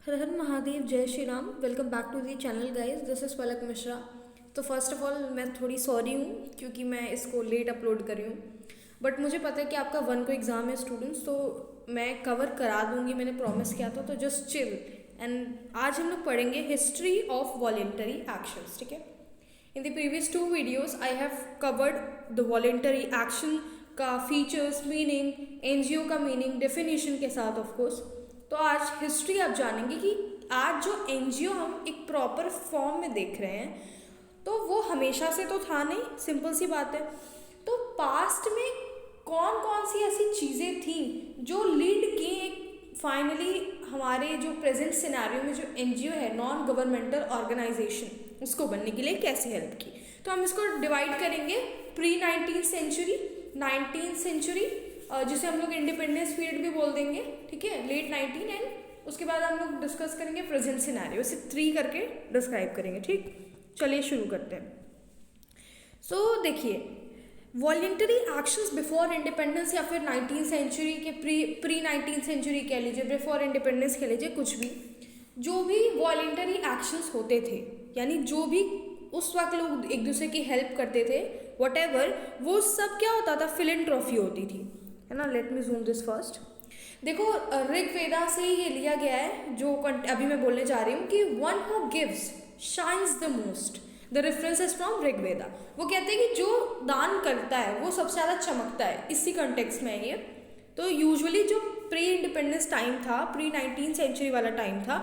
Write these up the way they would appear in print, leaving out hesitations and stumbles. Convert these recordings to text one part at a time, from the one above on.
हर हर महादेव, जय Shri Ram. Welcome back to the channel guys, this is Palak Mishra. तो फर्स्ट ऑफ ऑल मैं थोड़ी सॉरी हूँ क्योंकि मैं इसको लेट अपलोड कर रही हूँ, बट मुझे पता है कि आपका 1 को एग्ज़ाम है स्टूडेंट्स, तो मैं कवर करा दूँगी, मैंने प्रॉमिस किया था। तो जस्ट चिल। एंड आज हम लोग पढ़ेंगे हिस्ट्री ऑफ वॉलेंटरी एक्शंस, ठीक है। In the previous 2 videos I have covered the voluntary action का फीचर्स, मीनिंग, एनजीओ का मीनिंग, डेफिनेशन के साथ ऑफ कोर्स। तो आज हिस्ट्री आप जानेंगे कि आज जो एनजीओ हम एक प्रॉपर फॉर्म में देख रहे हैं, तो वो हमेशा से तो था नहीं, सिंपल सी बात है। तो पास्ट में कौन कौन सी ऐसी चीज़ें थी जो लीड की एक फाइनली हमारे जो प्रेजेंट सिनेरियो में जो एनजीओ है, नॉन गवर्नमेंटल ऑर्गेनाइजेशन, उसको बनने के लिए कैसे हेल्प की। तो हम इसको डिवाइड करेंगे pre 19th century, 19th century, जिसे हम लोग इंडिपेंडेंस पीरियड भी बोल देंगे, ठीक है, लेट 19, एंड उसके बाद हम लोग डिस्कस करेंगे प्रेजेंट सिनेरियो। इसे 3 करके डिस्क्राइब करेंगे, ठीक। चलिए शुरू करते हैं। सो देखिए, वॉलेंटरी एक्शंस बिफोर इंडिपेंडेंस या फिर 19th सेंचुरी के प्री 19th सेंचुरी कह लीजिए, बिफोर इंडिपेंडेंस कह लीजिए, कुछ भी जो भी वॉलेंटरी एक्शंस होते थे, यानी जो भी उस वक्त लोग एक दूसरे की हेल्प करते थे, वटेवर, वो सब क्या होता था, फिलैंथ्रोपी होती थी, है ना। Let me zoom this first. देखो, ऋग्वेदा से ये लिया गया है, जो अभी मैं बोलने जा रही हूँ कि one who gives shines the most. The reference is from Rigveda. वो कहते हैं कि जो दान करता है वो सबसे ज़्यादा चमकता है, इसी कंटेक्स्ट में है ये। तो यूजुअली जो प्री इंडिपेंडेंस टाइम था, प्री 19th सेंचुरी वाला टाइम था,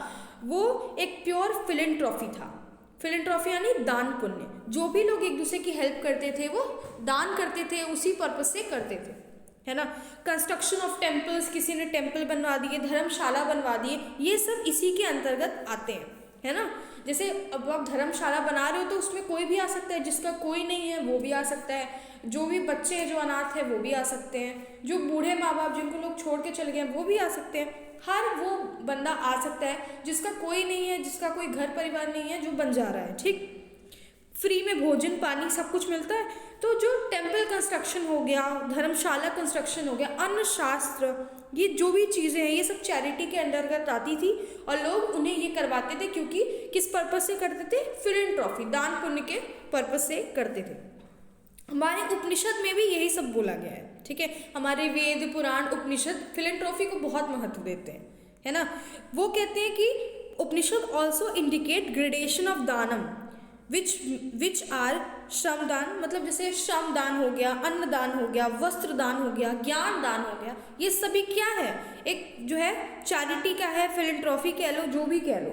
वो एक प्योर फिलैंथ्रोपी था। फिलैंथ्रोपी यानी दान पुण्य। जो भी लोग एक दूसरे की हेल्प करते थे वो दान करते थे, उसी पर्पज से करते थे, है ना। कंस्ट्रक्शन ऑफ टेम्पल्स, किसी ने टेम्पल बनवा दिए, धर्मशाला बनवा दिए, ये सब इसी के अंतर्गत आते हैं, है ना। जैसे अब आप धर्मशाला बना रहे हो तो उसमें कोई भी आ सकता है, जिसका कोई नहीं है वो भी आ सकता है, जो भी बच्चे हैं जो अनाथ है वो भी आ सकते हैं, जो बूढ़े माँ बाप जिनको लोग छोड़ के चले गए हैं वो भी आ सकते हैं। हर वो बंदा आ सकता है जिसका कोई नहीं है, जिसका कोई घर परिवार नहीं है, जो बन जा रहा है, ठीक। फ्री में भोजन पानी सब कुछ मिलता है। तो जो टेम्पल कंस्ट्रक्शन हो गया, धर्मशाला कंस्ट्रक्शन हो गया, अन्न शास्त्र, ये जो भी चीज़ें हैं ये सब चैरिटी के अंतर्गत आती थी, और लोग उन्हें ये करवाते थे क्योंकि किस पर्पज से करते थे, फिलैंथ्रोपी, दान पुण्य के पर्पज से करते थे। हमारे उपनिषद में भी यही सब बोला गया है, ठीक है। हमारे वेद पुराण उपनिषद फिलैंथ्रोपी को बहुत महत्व देते हैं, है ना। वो कहते हैं कि Upanishad also indicate gradation of दानम विच आर श्रमदान, मतलब जैसे श्रम दान हो गया, अन्न दान हो गया, वस्त्र दान हो गया, ज्ञान दान हो गया, ये सभी क्या है, एक जो है चैरिटी का है, फिलैंथ्रोपी कह लो, जो भी कह लो।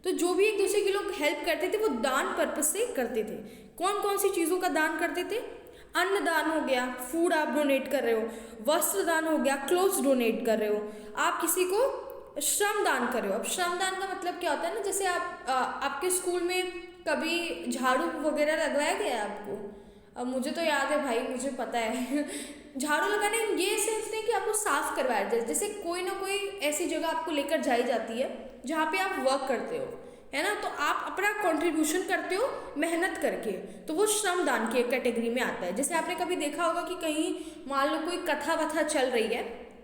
तो जो भी एक दूसरे के लोग हेल्प करते थे वो दान पर्पज से करते थे। कौन कौन सी चीज़ों का दान करते थे, अन्न दान हो गया, फूड आप डोनेट कर रहे हो, वस्त्र दान हो गया, क्लोथ्स डोनेट कर रहे हो, आप किसी को श्रम दान कर रहे हो। अब श्रम दान का मतलब क्या होता है ना, जैसे आपके स्कूल में कभी झाड़ू वगैरह लगवाया गया है आपको। अब मुझे तो याद है भाई, मुझे पता है झाड़ू लगाने ये सेंस नहीं कि आपको साफ करवाया जाए, जैसे कोई ना कोई ऐसी जगह आपको लेकर जाई जाती है जहाँ पे आप वर्क करते हो, है ना, तो आप अपना कंट्रीब्यूशन करते हो मेहनत करके, तो वो श्रम दान की कैटेगरी में आता है। जैसे आपने कभी देखा होगा कि कहीं मान लो कोई कथा वथा चल रही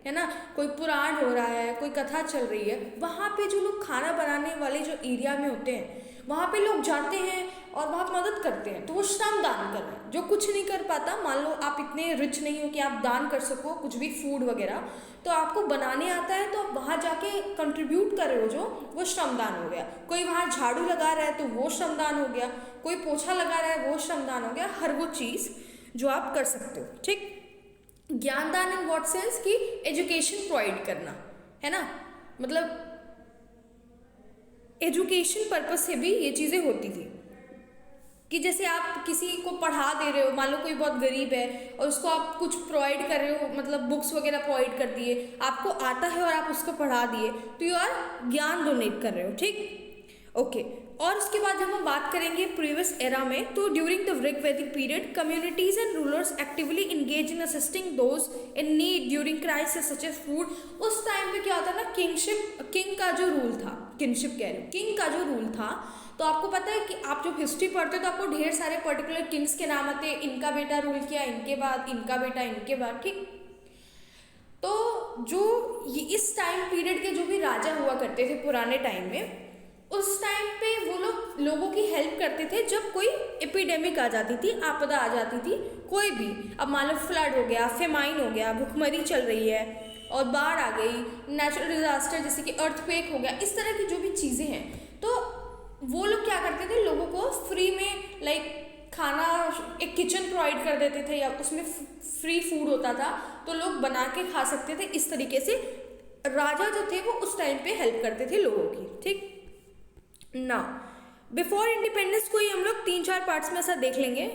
है ना, कोई पुराण हो रहा है, कोई कथा चल रही है, वहाँ पे जो लोग खाना बनाने वाले जो एरिया में होते हैं, वहाँ पे लोग जाते हैं और वहाँ मदद करते हैं, तो वो श्रम दान कर रहे हैं। जो कुछ नहीं कर पाता, मान लो आप इतने रिच नहीं हो कि आप दान कर सको कुछ भी फूड वगैरह, तो आपको बनाने आता है, तो आप वहाँ जाके कंट्रीब्यूट कर रहे हो, जो वो श्रमदान हो गया। कोई वहाँ झाड़ू लगा रहा है तो वो श्रमदान हो गया, कोई पोछा लगा रहा है वो श्रमदान हो गया, हर वो चीज़ जो आप कर सकते हो, ठीक। ज्ञानदान इन व्हाट सेंस कि एजुकेशन प्रोवाइड करना, है ना, मतलब एजुकेशन पर्पज से भी ये चीज़ें होती थी कि जैसे आप किसी को पढ़ा दे रहे हो, मान लो कोई बहुत गरीब है और उसको आप कुछ प्रोवाइड कर रहे हो, मतलब बुक्स वगैरह प्रोवाइड कर दिए, आपको आता है और आप उसको पढ़ा दिए, तो यू आर ज्ञान डोनेट कर रहे हो, ठीक, ओके। और उसके बाद जब हम बात करेंगे प्रीवियस एरा में, तो during the Rigvedic period communities and rulers actively engage in assisting those in need during crisis such as food. उस टाइम पे क्या होता है ना, किंग का जो रूल था, किंगशिप कह रही हूँ, किंग का जो रूल था, तो आपको पता है कि आप जब हिस्ट्री पढ़ते हो तो आपको ढेर सारे पर्टिकुलर किंग्स के नाम आते हैं, इनका बेटा रूल किया, इनके बाद इनका बेटा, इनके बाद, ठीक। तो जो इस टाइम पीरियड के जो भी राजा हुआ करते थे पुराने टाइम में, उस टाइम पे वो लोग लोगों की हेल्प करते थे जब कोई एपिडेमिक आ जाती थी, आपदा आ जाती थी, कोई भी, अब मान लो फ्लड हो गया, फेमाइन हो गया, भुखमरी चल रही है और बाढ़ आ गई, नेचुरल डिजास्टर जैसे कि अर्थक्वेक हो गया, इस तरह की जो भी चीज़ें हैं, तो वो लोग क्या करते थे, लोगों को फ्री में लाइक खाना, एक किचन प्रोवाइड कर देते थे या उसमें फ्री फूड होता था तो लोग बना के खा सकते थे। इस तरीके से राजा जो थे वो उस टाइम पे हेल्प करते थे लोगों की। ठीक ना, बिफोर इंडिपेंडेंस को ही हम लोग 3-4 पार्ट्स में ऐसा देख लेंगे।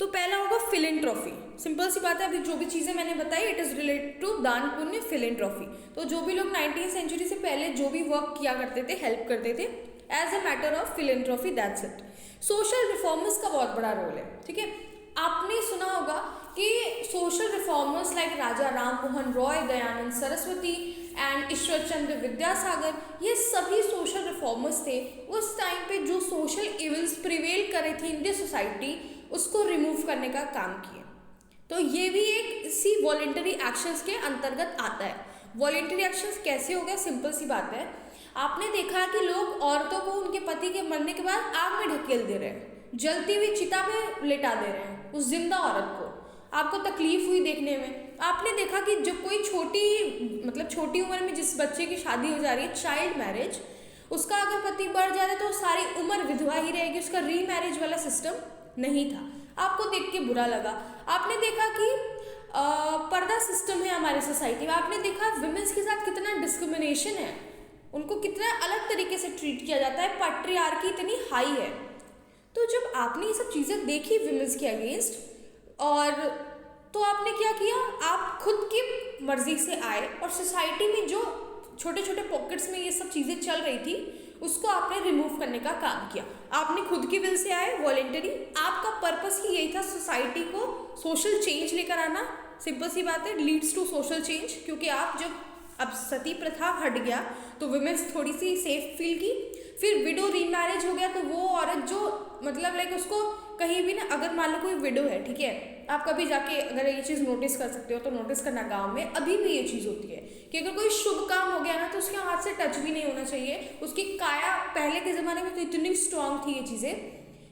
तो पहला होगा फिलेंट्रॉफी। सिंपल सी बात है, अभी जो भी चीज़ें मैंने बताई इट इज़ रिलेटेड टू दान पुण्य फिलेंट्रॉफी। तो जो भी लोग 19वीं सेंचुरी से पहले जो भी वर्क किया करते थे, हेल्प करते थे as a matter of philanthropy, that's it. Social reformers का बहुत बड़ा रोल है। ठीक है, आपने सुना होगा कि social reformers like Raja Ram Mohan Roy, Dayanand Saraswati and Ishwar Chandra Vidyasagar, ये सभी सोशल रिफॉर्मर्स थे। उस टाइम पे जो सोशल इविल्स प्रिवेल कर रही थी इन द सोसाइटी, उसको रिमूव करने का काम किए। तो ये भी एक इसी वॉलेंटरी एक्शंस के अंतर्गत आता है। वॉलेंटरी एक्शंस कैसे हो गया, सिंपल सी बात है, आपने देखा कि लोग औरतों को उनके पति के मरने के बाद आग में ढकेल दे रहे हैं, जलती हुई चिता पे लेटा दे रहे हैं उस जिंदा औरत को। आपको तकलीफ हुई देखने में। आपने देखा कि जब कोई छोटी उम्र में जिस बच्चे की शादी हो जा रही है, चाइल्ड मैरिज, उसका अगर पति बढ़ जा रहा है तो सारी उम्र विधवा ही रहेगी, उसका रीमैरिज वाला सिस्टम नहीं था। आपको देख के बुरा लगा। आपने देखा कि पर्दा सिस्टम है हमारे सोसाइटी में। आपने देखा विमेंस के साथ कितना डिस्क्रिमिनेशन है, उनको कितना अलग तरीके से ट्रीट किया जाता है, पैट्रियार्की इतनी हाई है। तो जब आपने ये सब चीज़ें देखी विमेंस के अगेंस्ट, और तो आपने क्या किया, आप खुद की मर्जी से आए और सोसाइटी में जो छोटे छोटे पॉकेट्स में ये सब चीज़ें चल रही थी उसको आपने रिमूव करने का काम किया। आपने खुद की विल से आए, वॉलेंटरी। आपका पर्पस ही यही था, सोसाइटी को सोशल चेंज लेकर आना। सिंपल सी बात है, लीड्स टू सोशल चेंज। क्योंकि आप जब अब सती प्रथा हट गया तो वुमेन्स थोड़ी सी सेफ फील की। फिर विडो रीमैरिज हो गया तो वो औरत जो लाइक उसको कहीं भी ना, अगर मान लो कोई विडो है, ठीक है, आप कभी जाके अगर ये चीज़ नोटिस कर सकते हो तो नोटिस करना, गांव में अभी भी ये चीज़ होती है कि अगर कोई शुभ काम हो गया ना तो उसके हाथ से टच भी नहीं होना चाहिए। उसकी काया, पहले के ज़माने में तो इतनी स्ट्रांग थी ये चीज़ें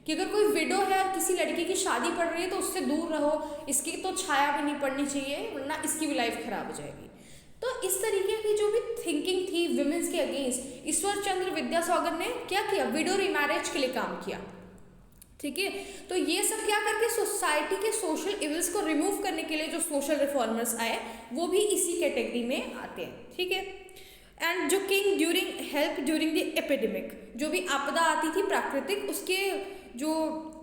कि अगर कोई विडो है और किसी लड़की की शादी पड़ रही है तो उससे दूर रहो, इसकी तो छाया भी नहीं पड़नी चाहिए वरना इसकी भी लाइफ खराब हो जाएगी। तो इस तरीके की जो भी थिंकिंग थी विमेंस के अगेंस्ट, ईश्वर चंद्र विद्यासागर ने क्या किया, विडो रीमैरिज के लिए काम किया। ठीक है, तो ये सब क्या करके सोसाइटी के सोशल इविल्स को रिमूव करने के लिए जो सोशल रिफॉर्मर्स आए वो भी इसी कैटेगरी में आते हैं। ठीक है, एंड जो किंग ड्यूरिंग द एपिडेमिक, जो भी आपदा आती थी प्राकृतिक, उसके जो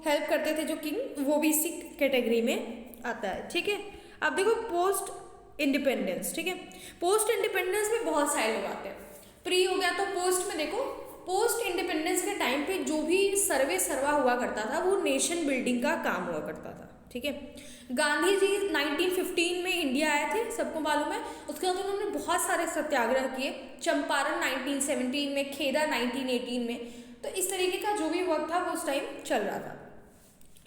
हेल्प करते थे जो किंग, वो भी इसी कैटेगरी में आता है। ठीक है, अब देखो पोस्ट इंडिपेंडेंस। ठीक है, पोस्ट इंडिपेंडेंस में बहुत सारे लोग आते हैं। प्री हो गया तो पोस्ट में देखो, पोस्ट इंडिपेंडेंस के टाइम पे जो भी सर्वा हुआ करता था वो नेशन बिल्डिंग का काम हुआ करता था। ठीक है, गांधी जी 1915 में इंडिया आए थे, सबको मालूम है। उसके बाद उन्होंने बहुत सारे सत्याग्रह किए, चंपारण 1917 में, खेदा 1918 में। तो इस तरीके का जो भी वर्क था वो उस टाइम चल रहा था।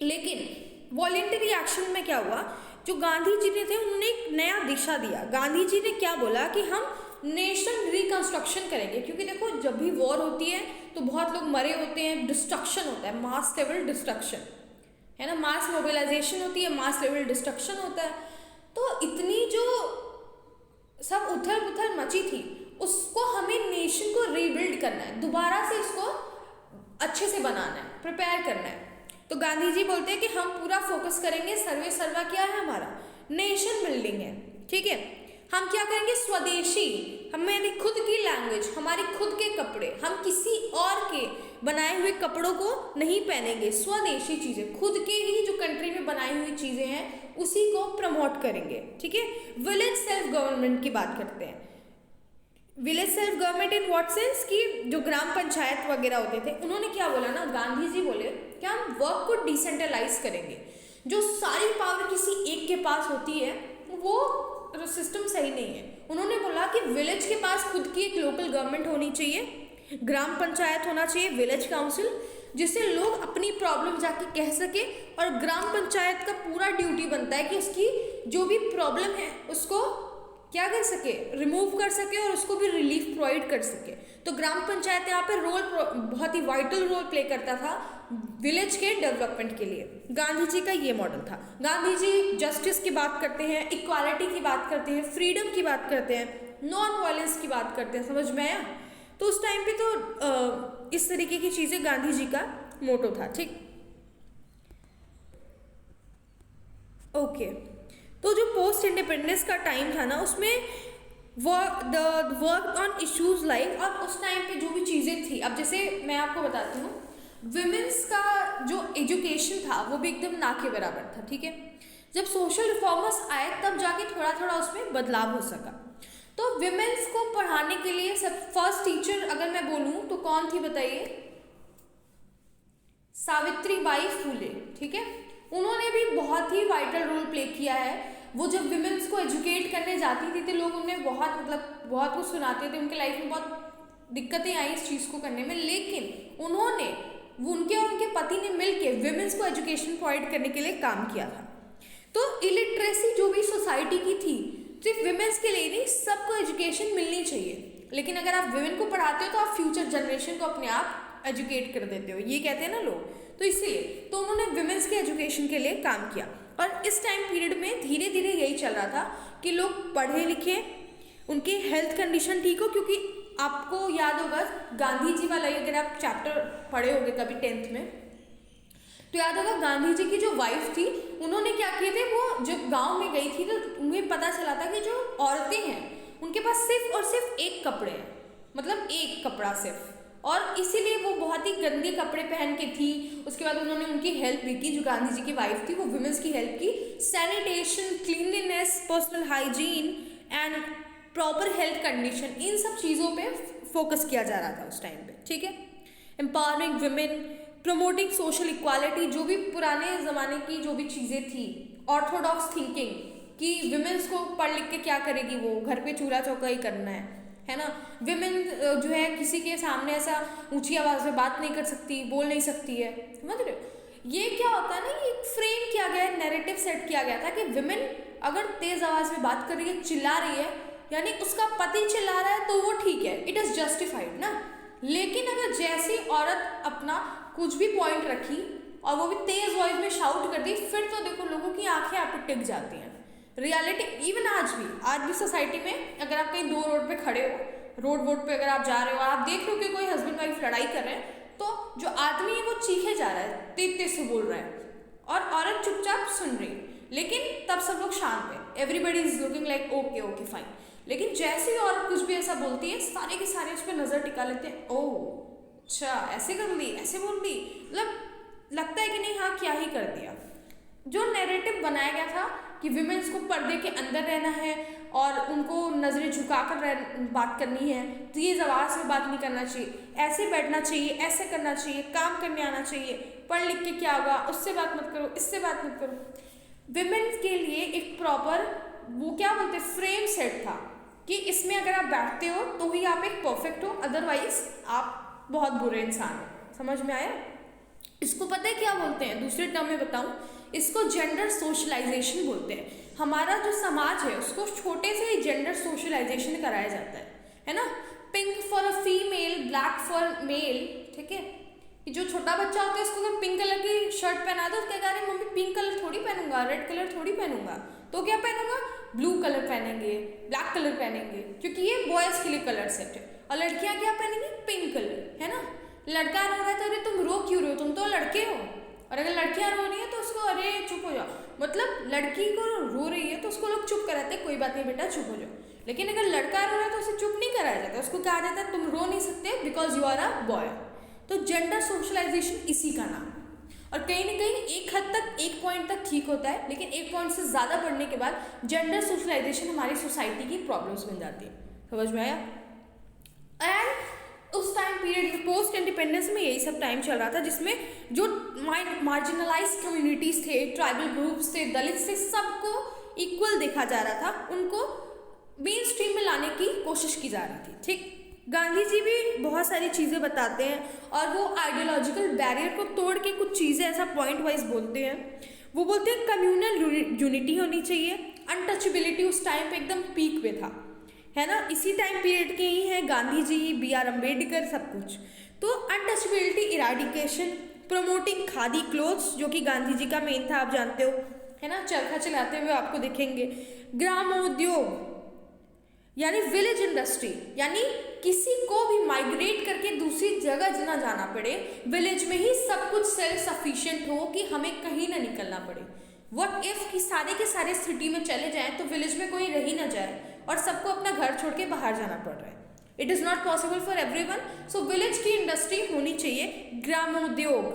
लेकिन वॉलेंटरी एक्शन में क्या हुआ, जो गांधी जी ने थे उन्होंने एक नया दिशा दिया। गांधी जी ने क्या बोला कि हम नेशन रिकंस्ट्रक्शन करेंगे। क्योंकि देखो जब भी वॉर होती है तो बहुत लोग मरे होते हैं, डिस्ट्रक्शन होता है, मास लेवल डिस्ट्रक्शन है ना, मास मोबिलाइजेशन होती है, मास लेवल डिस्ट्रक्शन होता है। तो इतनी जो सब उथल पुथल मची थी उसको हमें नेशन को रीबिल्ड करना है, दोबारा से इसको अच्छे से बनाना है, प्रिपेयर करना है। तो गांधी जी बोलते हैं कि हम पूरा फोकस करेंगे, सर्वे सर्वा क्या है हमारा, नेशन बिल्डिंग है। ठीक है, हम क्या करेंगे, स्वदेशी, हमारी खुद की लैंग्वेज, हमारे खुद के कपड़े, हम किसी और के बनाए हुए कपड़ों को नहीं पहनेंगे, स्वदेशी चीज़ें, खुद के ही जो कंट्री में बनाई हुई चीज़ें हैं उसी को प्रमोट करेंगे। ठीक है, विलेज सेल्फ गवर्नमेंट की बात करते हैं। Village self government in what sense कि जो ग्राम पंचायत वगैरह होते थे, उन्होंने क्या बोला ना, गांधी जी बोले कि हम वर्क को डिसेंट्रलाइज करेंगे। जो सारी पावर किसी एक के पास होती है वो सिस्टम सही नहीं है। उन्होंने बोला कि विलेज के पास खुद की एक लोकल गवर्नमेंट होनी चाहिए, ग्राम पंचायत होना चाहिए, विलेज काउंसिल, जिससे लोग अपनी प्रॉब्लम जाके कह सके। और ग्राम पंचायत का पूरा ड्यूटी बनता है कि उसकी जो भी प्रॉब्लम है उसको क्या कर सके, रिमूव कर सके और उसको भी रिलीफ प्रोवाइड कर सके। तो ग्राम पंचायत यहाँ पे बहुत ही वाइटल रोल प्ले करता था विलेज के डेवलपमेंट के लिए। गांधी जी का ये मॉडल था। गांधी जी जस्टिस की बात करते हैं, इक्वालिटी की बात करते हैं, फ्रीडम की बात करते हैं, नॉन वायलेंस की बात करते हैं। समझ में आया? तो उस टाइम पे तो इस तरीके की चीज़ें गांधी जी का मोटो था। ठीक, ओके। तो जो पोस्ट इंडिपेंडेंस का टाइम था ना, उसमें वर्क ऑन इश्यूज लाइक, और उस टाइम पे जो भी चीज़ें थी, अब जैसे मैं आपको बताती हूँ, विमेंस का जो एजुकेशन था वो भी एकदम ना के बराबर था। ठीक है, जब सोशल रिफॉर्मर्स आए तब जाके थोड़ा थोड़ा उसमें बदलाव हो सका। तो विमेंस को पढ़ाने के लिए सब फर्स्ट टीचर अगर मैं बोलूँ तो कौन थी बताइए? सावित्री बाई फुले। ठीक है, उन्होंने भी बहुत ही वाइटल रोल प्ले किया है। वो जब विमेंस को एजुकेट करने जाती थी तो लोग उन्हें बहुत कुछ सुनाते थे, उनके लाइफ में बहुत दिक्कतें आई इस चीज़ को करने में, लेकिन उन्होंने उनके और उनके पति ने मिलकर विमेंस को एजुकेशन प्रोवाइड करने के लिए काम किया था। तो इलिटरेसी जो भी सोसाइटी की थी, सिर्फ विमेंस के लिए नहीं, सबको एजुकेशन मिलनी चाहिए। लेकिन अगर आप विमेन को पढ़ाते हो तो आप फ्यूचर जनरेशन को अपने आप एजुकेट कर देते हो, ये कहते हैं ना लोग। तो इसलिए तो उन्होंने विमेंस के एजुकेशन के लिए काम किया। और इस टाइम पीरियड में धीरे धीरे यही चल रहा था कि लोग पढ़े लिखे, उनकी हेल्थ कंडीशन ठीक हो। क्योंकि आपको याद होगा गांधी जी वाला, अगर आप चैप्टर पढ़े होंगे कभी 10th में, तो याद होगा गांधी जी की जो वाइफ थी, उन्होंने क्या किए थे, वो जब गांव में गई थी तो उन्हें पता चला था कि जो औरतें हैं उनके पास सिर्फ और सिर्फ एक कपड़े हैं, मतलब एक कपड़ा सिर्फ, और इसीलिए वो बहुत ही गंदे कपड़े पहन के थी। उसके बाद उन्होंने उनकी हेल्प भी की, जो गांधी जी की वाइफ थी वो विमेंस की हेल्प की। Sanitation, cleanliness, personal hygiene and proper health condition, इन सब चीज़ों पे फोकस किया जा रहा था उस टाइम पे। ठीक है, empowering women, promoting social equality, जो भी पुराने ज़माने की जो भी चीज़ें थी, ऑर्थोडॉक्स थिंकिंग कि विमेंस को पढ़ लिख के क्या करेगी, वो घर पे चूल्हा चौका ही करना है ना। विमेन जो है किसी के सामने ऐसा ऊंची आवाज़ में बात नहीं कर सकती, बोल नहीं सकती है। समझ रहे हो? ये क्या होता है ना, ये फ्रेम किया गया है, नैरेटिव सेट किया गया था कि विमेन अगर तेज़ आवाज़ में बात कर रही है, चिल्ला रही है, यानी उसका पति चिल्ला रहा है तो वो ठीक है, इट इज़ जस्टिफाइड ना। लेकिन अगर जैसी औरत अपना कुछ भी पॉइंट रखी और वो भी तेज़ वॉइस में शाउट कर दी, फिर तो देखो लोगों की आंखें आप पे टिक जाती हैं। रियलिटी इवन आज भी सोसाइटी में अगर आप कहीं दो रोड पे खड़े हो, रोड पे अगर आप जा रहे हो और आप देख रहे हो कि कोई हस्बैंड वाइफ लड़ाई कर रहे हैं, तो जो आदमी है वो चीखे जा रहा है, तेज तेज से बोल रहा है, और औरत चुपचाप सुन रही है, लेकिन तब सब लोग शांत है, everybody is looking like okay fine. लेकिन जैसे ही औरत कुछ भी ऐसा बोलती है, सारे के सारे उस पर नज़र टिका लेते हैं, ओह अच्छा ऐसे कर दी, ऐसे बोल दी, मतलब लगता है कि नहीं हाँ क्या ही कर दिया। जो नैरेटिव बनाया गया था कि विमेंस को पर्दे के अंदर रहना है और उनको नज़रें झुकाकर बात करनी है, तेज आवाज़ में बात नहीं करना चाहिए, ऐसे बैठना चाहिए, ऐसे करना चाहिए, काम करने आना चाहिए, पढ़ लिख के क्या होगा, उससे बात मत करो, इससे बात मत करो। विमेंस के लिए एक प्रॉपर वो क्या बोलते फ्रेम सेट था कि इसमें अगर आप बैठते हो तो ही आप एक परफेक्ट हो, अदरवाइज आप बहुत बुरे इंसान हो। समझ में आया? इसको पता है क्या बोलते हैं, दूसरे टर्म में बताऊं, इसको जेंडर सोशलाइजेशन बोलते हैं। हमारा जो समाज है उसको छोटे से ही जेंडर सोशलाइजेशन कराया जाता है ना। Pink for a female, black for male. ठीक है, जो छोटा बच्चा होता है इसको अगर पिंक कलर की शर्ट पहना दो, उसके कह मम्मी पिंक कलर थोड़ी पहनूंगा, रेड कलर थोड़ी पहनूंगा, तो क्या पहनूंगा, ब्लू कलर पहनेंगे, ब्लैक कलर पहनेंगे, क्योंकि ये बॉयज़ के लिए कलर सेट है। और लड़कियां क्या पहनेंगी, पिंक कलर, है ना। लड़का रो रहा है तो अरे तुम रो क्यों रहे हो, तुम तो लड़के हो। और अगर लड़कियां रो रही है तो उसको अरे चुप हो जाओ, मतलब लड़की को रो रही है तो उसको लोग चुप कराते हैं, कोई बात नहीं बेटा चुप हो जाओ। लेकिन अगर लड़का रो रहा है तो उसे चुप नहीं कराया जाता, उसको कहा जाता है तुम रो नहीं सकते because you are a boy. तो जेंडर सोशलाइजेशन इसी का नाम। और कहीं ना कहीं एक हद तक, एक पॉइंट तक ठीक होता है, लेकिन एक पॉइंट से ज़्यादा बढ़ने के बाद जेंडर सोशलाइजेशन हमारी सोसाइटी की प्रॉब्लम्स बन जाती है। समझ में आया? एंड उस टाइम पीरियड में पोस्ट इंडिपेंडेंस में यही सब टाइम चल रहा था, जिसमें जो मार्जिनलाइज कम्युनिटीज़ थे, ट्राइबल ग्रुप्स थे, दलित थे, सबको इक्वल देखा जा रहा था, उनको मेन स्ट्रीम में लाने की कोशिश की जा रही थी। ठीक, गांधी जी भी बहुत सारी चीज़ें बताते हैं और वो आइडियोलॉजिकल बैरियर को तोड़ के कुछ चीज़ें ऐसा पॉइंट वाइज बोलते हैं। वो बोलते हैं कम्युनल यूनिटी होनी चाहिए, अनटचेबिलिटी उस टाइम पे एकदम पीक पे था, है ना। इसी टाइम पीरियड के ही हैं गांधी जी, BR अम्बेडकर, सब कुछ। तो untouchability eradication, promoting khadi clothes, जो कि गांधी जी का मेन था, आप जानते हो, है ना, चरखा चलाते हुए आपको दिखेंगे। ग्रामोद्योग यानी विलेज इंडस्ट्री, यानी किसी को भी माइग्रेट करके दूसरी जगह ना जाना पड़े, विलेज में ही सब कुछ सेल्फ सफिशिएंट हो, कि हमें कहीं ना निकलना पड़े। व्हाट इफ कि सारे के सारे सिटी में चले जाएं तो विलेज में कोई रह ही ना जाए और सबको अपना घर छोड़ के बाहर जाना पड़ रहा है। It is not possible for everyone. So village की इंडस्ट्री होनी चाहिए, ग्रामोद्योग,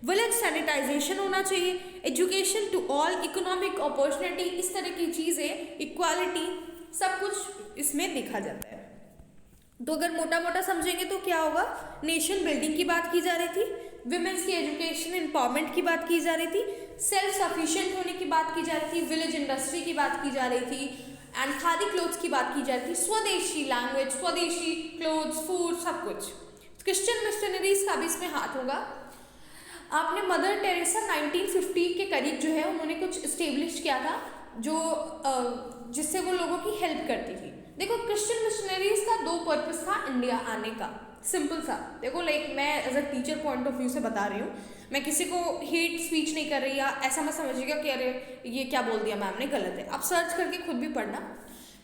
विलेज सैनिटाइजेशन होना चाहिए, education to all, economic opportunity, इस तरह की चीज़ें, इक्वालिटी, सब कुछ इसमें देखा जाता है। तो अगर मोटा मोटा समझेंगे तो क्या होगा, नेशन बिल्डिंग की बात की जा रही थी, विमेंस की एजुकेशन एम्पावरमेंट की बात की जा रही थी, सेल्फ सफिशिएंट होने की बात की जा रही थी, विलेज इंडस्ट्री की बात की जा रही थी, एंड खादी क्लोथ्स की बात की जा रही थी, स्वदेशी लैंग्वेज, स्वदेशी क्लोथ्स, फूड, सब कुछ। क्रिश्चियन मिशनरीज का भी इसमें हाथ होगा। आपने मदर टेरेसा 1950 के करीब जो है उन्होंने कुछ इस्टेब्लिश किया था, जो जिससे वो लोगों की हेल्प करती थी। देखो, क्रिश्चियन मिशनरीज का 2 पर्पस था इंडिया आने का, सिंपल सा। देखो, लाइक मैं as a teacher point of view से बता रही हूँ, मैं किसी को हेट स्पीच नहीं कर रही, या ऐसा मत समझिएगा कि अरे ये क्या बोल दिया मैम ने, गलत है। आप सर्च करके खुद भी पढ़ना।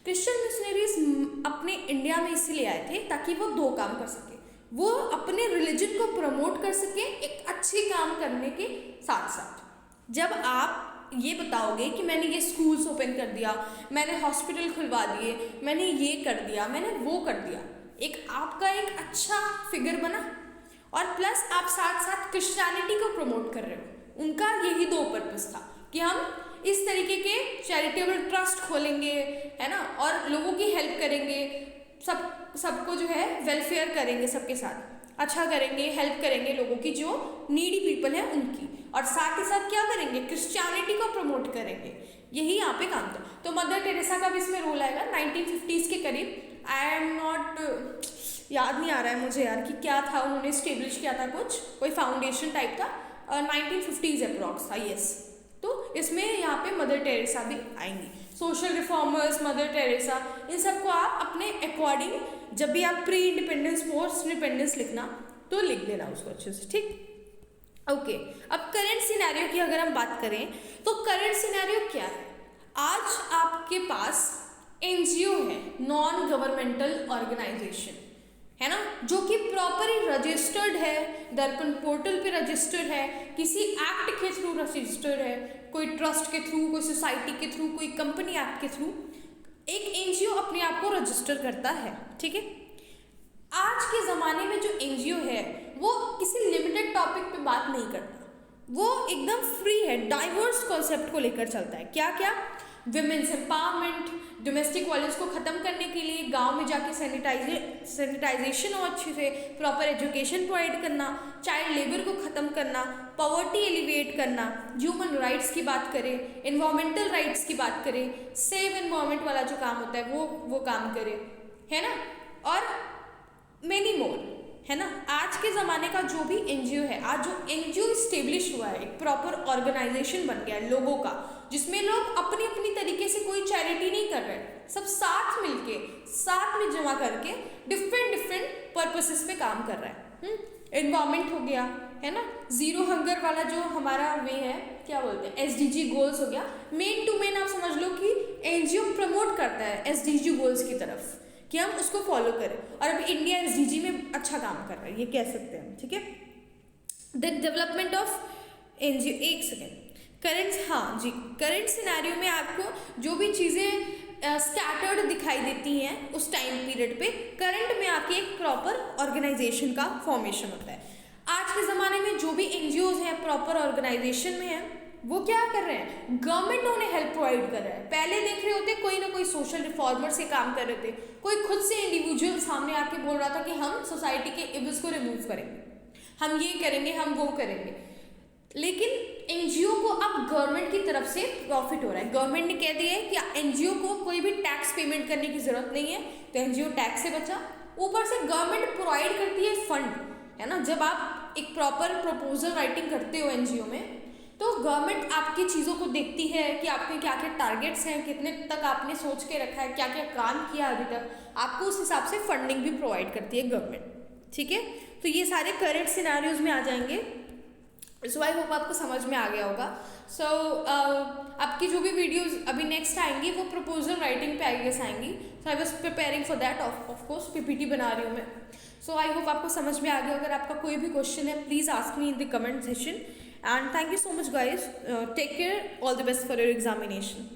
क्रिश्चियन मिशनरीज अपने इंडिया में इसलिए आए थे ताकि वो 2 काम कर सके, वो अपने रिलीजन को प्रमोट कर सके एक अच्छे काम करने के साथ साथ। जब आप ये बताओगे कि मैंने ये स्कूल्स ओपन कर दिया, मैंने हॉस्पिटल खुलवा दिए, मैंने ये कर दिया, मैंने वो कर दिया, एक आपका एक अच्छा फिगर बना, और प्लस आप साथ साथ क्रिश्चियनिटी को प्रमोट कर रहे हो। उनका यही 2 पर्पस था कि हम इस तरीके के चैरिटेबल ट्रस्ट खोलेंगे, है ना, और लोगों की हेल्प करेंगे, सबको जो है वेलफेयर करेंगे, सबके साथ अच्छा करेंगे, हेल्प करेंगे लोगों की जो नीडी पीपल है उनकी, और साथ ही साथ क्या करेंगे, क्रिश्चियनिटी को प्रमोट करेंगे। यही यहाँ पे काम था। तो मदर टेरेसा का भी इसमें रोल आएगा 1950s के करीब। आई एम नॉट, याद नहीं आ रहा है मुझे यार कि क्या था, उन्होंने स्टेब्लिश किया था, कुछ कोई फाउंडेशन टाइप था, 1950s अप्रॉक्स था, यस। तो इसमें यहाँ पे मदर टेरेसा भी आएंगी। सोशल रिफॉर्मर्स, मदर टेरेसा, इन सबको आप अपने अकॉर्डिंग, जब भी आप प्री इंडिपेंडेंस, पोस्ट इंडिपेंडेंस लिखना तो लिख देना उसको अच्छे से, ठीक। ओके, अब करंट सिनेरियो की अगर हम बात करें तो करंट सिनेरियो क्या है। आज आपके पास NGO है, नॉन गवर्नमेंटल ऑर्गेनाइजेशन, है ना, जो कि प्रॉपरली रजिस्टर्ड है, दर्पण पोर्टल पे रजिस्टर्ड है, किसी एक्ट के थ्रू रजिस्टर्ड है, कोई ट्रस्ट के थ्रू, कोई सोसाइटी के थ्रू, कोई कंपनी एक्ट के थ्रू एक NGO अपने आप को रजिस्टर करता है, ठीक है। आज के ज़माने में जो NGO है वो किसी लिमिटेड टॉपिक पे बात नहीं करता, वो एकदम फ्री है, डाइवर्स कॉन्सेप्ट को लेकर चलता है। क्या क्या, विमेंस एम्पावरमेंट, डोमेस्टिक वायलेंस को ख़त्म करने के लिए गांव में जाके सैनिटाइजेशन हो, अच्छे से प्रॉपर एजुकेशन प्रोवाइड करना, चाइल्ड लेबर को ख़त्म करना, पॉवर्टी एलिवेट करना, ह्यूमन राइट्स की बात करें, इन्वायरमेंटल राइट्स की बात करें, सेव इन्वायरमेंट वाला जो काम होता है वो काम करें, है ना, और मेनी मोर, है ना। आज के ज़माने का जो भी NGO है, आज जो NGO स्टेब्लिश हुआ है, एक प्रॉपर ऑर्गेनाइजेशन बन गया है लोगों का, जिसमें लोग अपनी अपनी तरीके से कोई चैरिटी नहीं कर रहे, सब साथ मिलके साथ में जमा करके डिफरेंट पर्पसेस पे काम कर रहा है। एनवायरमेंट हो गया, है ना, जीरो हंगर वाला जो हमारा वे है, क्या बोलते हैं, SDG गोल्स हो गया। मेन टू मेन आप समझ लो कि NGO प्रमोट करता है SDG गोल्स की तरफ कि हम उसको फॉलो करें, और अब इंडिया SDG में अच्छा काम कर रहा है, ये कह सकते हैं, ठीक है। द डेवलपमेंट ऑफ NGO, एक सेकेंड, करंट, हाँ जी, करंट सिनेरियो में आपको जो भी चीज़ें स्कैटर्ड दिखाई देती हैं उस टाइम पीरियड पे, करंट में आके एक प्रॉपर ऑर्गेनाइजेशन का फॉर्मेशन होता है। आज के ज़माने में जो भी NGOs हैं प्रॉपर ऑर्गेनाइजेशन में हैं, वो क्या कर रहे हैं, गवर्नमेंट उन्हें हेल्प प्रोवाइड कर रहा है। पहले देख रहे होते कोई ना कोई सोशल रिफॉर्मर से काम कर रहे थे, कोई खुद से इंडिविजुअल सामने आके बोल रहा था कि हम सोसाइटी के इविल्स को रिमूव करेंगे, हम ये करेंगे, हम वो करेंगे। लेकिन NGO को अब गवर्नमेंट की तरफ से प्रॉफिट हो रहा है। गवर्नमेंट ने कह दिया है कि NGO को कोई भी टैक्स पेमेंट करने की ज़रूरत नहीं है, तो NGO टैक्स से बचा। ऊपर से गवर्नमेंट प्रोवाइड करती है फंड, है ना। जब आप एक प्रॉपर प्रपोजल राइटिंग करते हो NGO में, तो गवर्नमेंट आपकी चीज़ों को देखती है कि आपके क्या क्या टारगेट्स हैं, कितने तक आपने सोच के रखा है, क्या क्या काम किया अभी तक, आपको उस हिसाब से फंडिंग भी प्रोवाइड करती है गवर्नमेंट। ठीक है, तो ये सारे करंट सिनारियोज में आ जाएंगे। सो आई होप आपको समझ में आ गया होगा। सो आपकी जो भी वीडियोस अभी नेक्स्ट आएंगी वो प्रपोजल राइटिंग पे आई गेस आएंगी। So I was preparing for that, of course PPT बना रही हूँ मैं। सो आई होप आपको समझ में आ गया। अगर आपका कोई भी क्वेश्चन है please ask me in the comment session, and thank you so much guys. Take care, all the best for your examination.